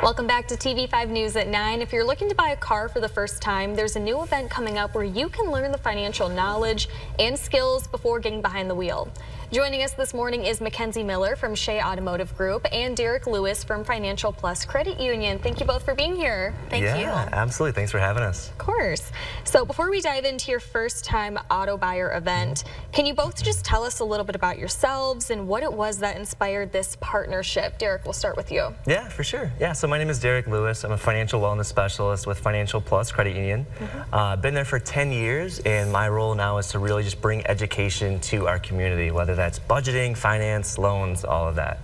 Welcome back to TV5 News at 9. If you're looking to buy a car for the first time, there's a new event coming up where you can learn the financial knowledge and skills before getting behind the wheel. Joining us this morning is Mackenzie Miller from Shea Automotive Group and Derek Lewis from Financial Plus Credit Union. Thank you both for being here. Thank you. Yeah, absolutely. Thanks for having us. Of course. So before we dive into your first time auto buyer event, can you both just tell us a little bit about yourselves and what it was that inspired this partnership? Derek, we'll start with you. Yeah, for sure. Yeah, so my name is Derek Lewis. I'm a financial wellness specialist with Financial Plus Credit Union. Been there for 10 years, and my role now is to really just bring education to our community, whether that's budgeting, finance, loans, all of that.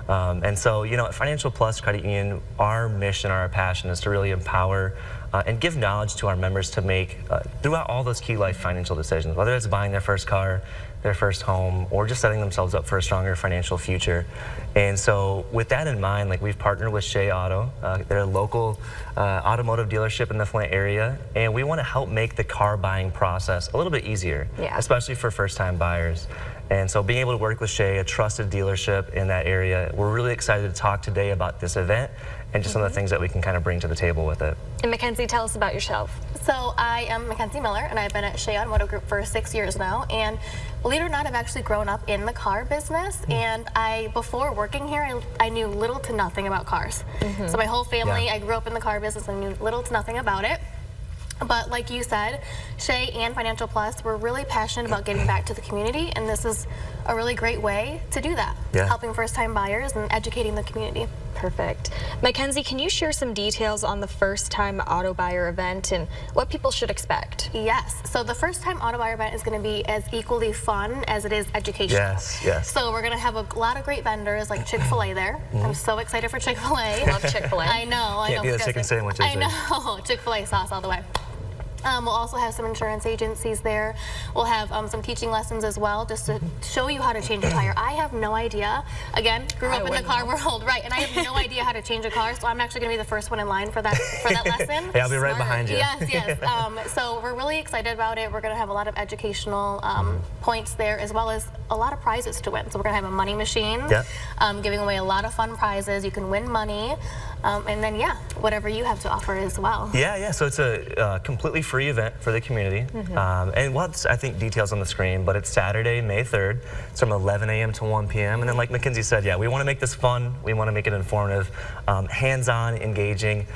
And so, you know, at Financial Plus Credit Union, our mission, our passion is to really empower and give knowledge to our members to make throughout all those key life financial decisions, whether it's buying their first car, their first home, or just setting themselves up for a stronger financial future. And so with that in mind, like, we've partnered with Shea Auto. They're a local automotive dealership in the Flint area, and we want to help make the car buying process a little bit easier, especially for first-time buyers. And so being able to work with Shea, a trusted dealership in that area, we're really excited to talk today about this event and just some of the things that we can kind of bring to the table with it. And Mackenzie, tell us about yourself. So I am Mackenzie Miller, and I've been at Shea Automotive Group for 6 years now. And believe it or not, I've actually grown up in the car business. And before working here, I knew little to nothing about cars. So my whole family, I grew up in the car business and knew little to nothing about it. But like you said, Shea and Financial Plus, we're really passionate about giving back to the community, and this is a really great way to do that, helping first-time buyers and educating the community. Perfect. Mackenzie, can you share some details on the first-time auto buyer event and what people should expect? Yes. So the first-time auto buyer event is going to be as equally fun as it is educational. Yes. So we're going to have a lot of great vendors like Chick-fil-A there. I'm so excited for Chick-fil-A. Love Chick-fil-A. I know. Can't be the chicken sandwiches. I know. Chick-fil-A sauce all the way. We'll also have some insurance agencies there. We'll have some teaching lessons as well, just to show you how to change a tire. I have no idea. Again, grew up in the car world, right? And I have no idea how to change a car, so I'm actually going to be the first one in line for that lesson. Hey, I'll be right behind you. Yes. So we're really excited about it. We're going to have a lot of educational points there, as well as a lot of prizes to win. So we're going to have a money machine, giving away a lot of fun prizes. You can win money, and then whatever you have to offer as well. Yeah. So it's a completely free event for the community, and we'll have, I think, details on the screen, but it's Saturday, May 3rd. It's from 11 a.m. to 1 p.m. And then, like Mackenzie said, we want to make this fun. We want to make it informative, hands-on, engaging,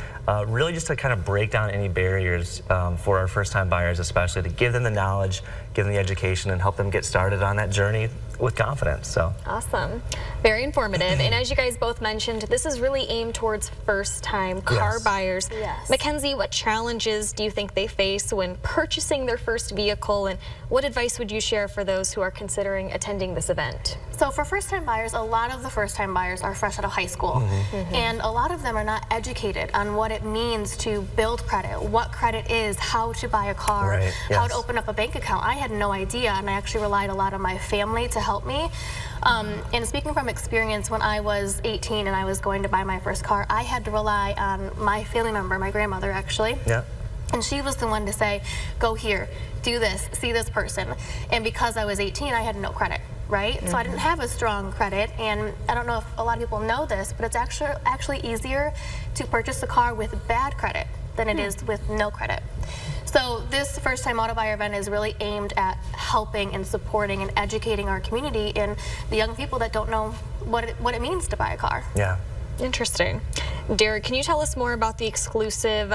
really just to kind of break down any barriers for our first-time buyers, especially to give them the knowledge, give them the education, and help them get started on that journey with confidence. So awesome. Very informative. And as you guys both mentioned, this is really aimed towards first-time car buyers. Mackenzie, what challenges do you think they face when purchasing their first vehicle, and what advice would you share for those who are considering attending this event? So for first-time buyers, a lot of the first-time buyers are fresh out of high school, and a lot of them are not educated on what it means to build credit, what credit is, how to buy a car, how to open up a bank account. I had no idea, and I actually relied a lot on my family to help me. And speaking from experience, when I was 18 and I was going to buy my first car, I had to rely on my family member, my grandmother actually. And she was the one to say, go here, do this, see this person. And because I was 18, I had no credit, right? So I didn't have a strong credit, and I don't know if a lot of people know this, but it's actually easier to purchase a car with bad credit than it is with no credit. So this first-time auto buyer event is really aimed at helping and supporting and educating our community and the young people that don't know what it means to buy a car. Interesting. Derek, can you tell us more about the exclusive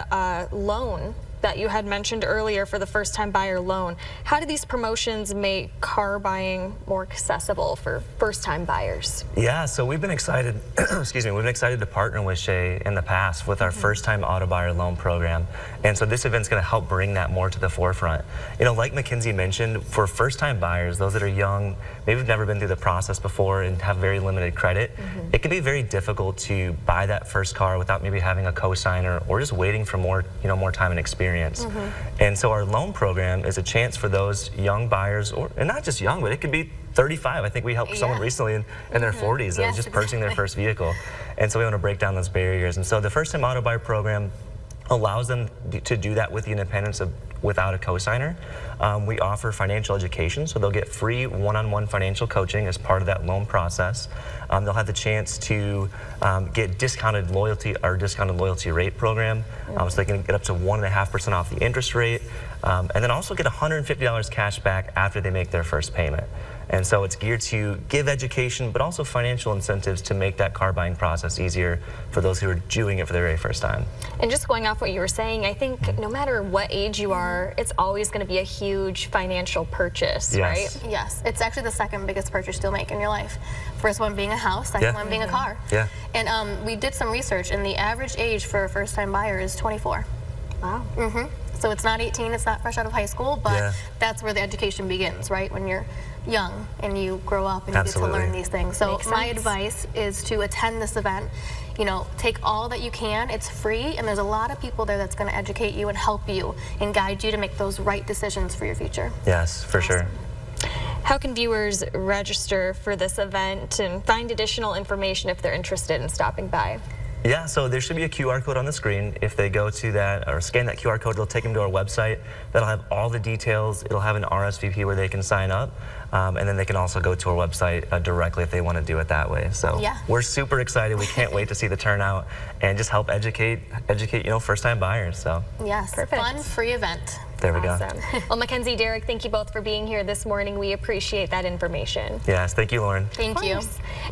loan that you had mentioned earlier for the first-time buyer loan? How do these promotions make car buying more accessible for first-time buyers? So we've been excited, excuse me, we've been excited to partner with Shea in the past with our first-time auto buyer loan program. And so this event's going to help bring that more to the forefront. You know, like Mackenzie mentioned, for first-time buyers, those that are young, maybe have never been through the process before and have very limited credit, it can be very difficult to buy that first car without maybe having a co-signer or just waiting for more time and experience. And so our loan program is a chance for those young buyers, and not just young, but it could be 35. I think we helped someone recently in their 40s that was just purchasing their first vehicle. And so we want to break down those barriers. And so the first-time auto buyer program, allows them to do that with the independence of without a cosigner. We offer financial education, so they'll get free one-on-one financial coaching as part of that loan process. They'll have the chance to get discounted loyalty rate program, so they can get up to 1.5% off the interest rate, and then also get $150 cash back after they make their first payment. And so it's geared to give education, but also financial incentives to make that car buying process easier for those who are doing it for the very first time. And just going off what you were saying, I think no matter what age you are, it's always going to be a huge financial purchase, right? Yes, it's actually the second biggest purchase you'll make in your life. First one being a house, second one being a car. Yeah. And we did some research, and the average age for a first-time buyer is 24. Wow. So it's not 18, it's not fresh out of high school, but that's where the education begins, right? When you're young and you grow up and you get to learn these things. So my advice is to attend this event. You know, take all that you can. It's free, and there's a lot of people there that's going to educate you and help you and guide you to make those right decisions for your future. Yes, for sure. How can viewers register for this event and find additional information if they're interested in stopping by? Yeah, so there should be a QR code on the screen. If they go to that or scan that QR code, it'll take them to our website. That'll have all the details. It'll have an RSVP where they can sign up, and then they can also go to our website directly if they want to do it that way. So we're super excited. We can't wait to see the turnout and just help educate first-time buyers. So yes, fun, free event. There we go. Well, Mackenzie, Derek, thank you both for being here this morning. We appreciate that information. Yes, thank you, Lauren. Thank you.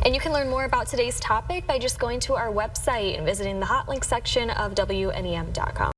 And you can learn more about today's topic by just going to our website and visiting the hot link section of WNEM.com.